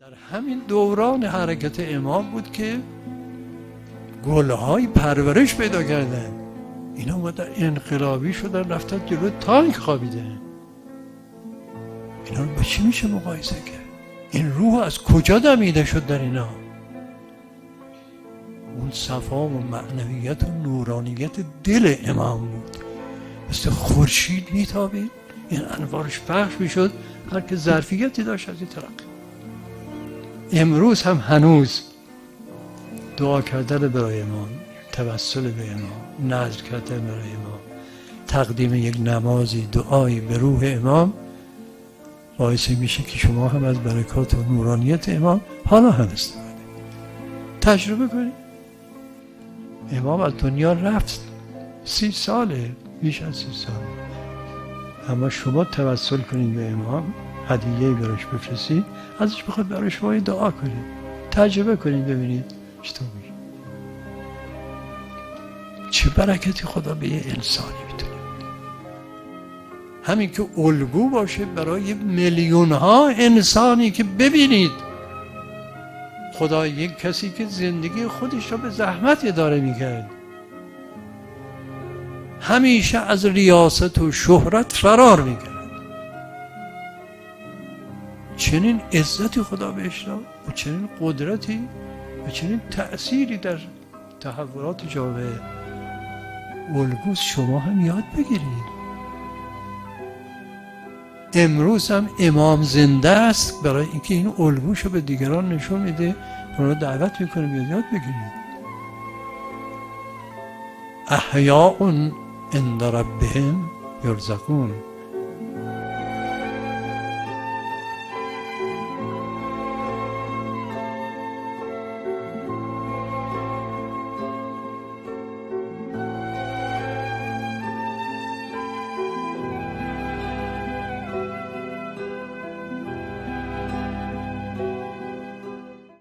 در همین دوران حرکت امام بود که گلهای پرورش پیدا کردن. اینا اومدن انقلابی شدن، رفتن جلو تانک خوابیدن. اینا رو با چی میشه مقایسه کرد؟ این روح از کجا دمیده شد در اینا؟ اون صفا و معنویت و نورانیت دل امام بود، مثل خورشید میتابید، این انوارش پخش میشد، هر که ظرفیتی داشت از این ترقی. امروز هم هنوز دعا کردن برای امام، توسل به امام، نذر کردن برای امام، تقدیم یک نمازی، دعایی به روح امام باعث میشه که شما هم از برکات و نورانیت امام حالا هم استفاده تجربه کنید. امام از دنیا رفت 30 ساله، بیش از 30 سال، اما شما توسل کنید به امام، هدیه‌ای براش بفرستید، ازش بخواد برای شما دعا کنید، تجربه کنید ببینید چطور میشه. چه برکتی خدا به یه انسانی میتونه بده. همین که الگو باشه برای میلیون ها انسانی که ببینید خدا یک کسی که زندگی خودش رو به زحمت اداره میکرد، همیشه از ریاست و شهرت فرار میکرد، چنین عزتی خدا بهش داد و چنین قدرتی و چنین تأثیری در تحولات جامعه. الگوست، شما هم یاد بگیرید. امروز هم امام زنده است، برای اینکه این الگوشو به دیگران نشون میده، اونا دعوت میکنه بیاد یاد بگیرید. احیاء عند ربهم یرزقون.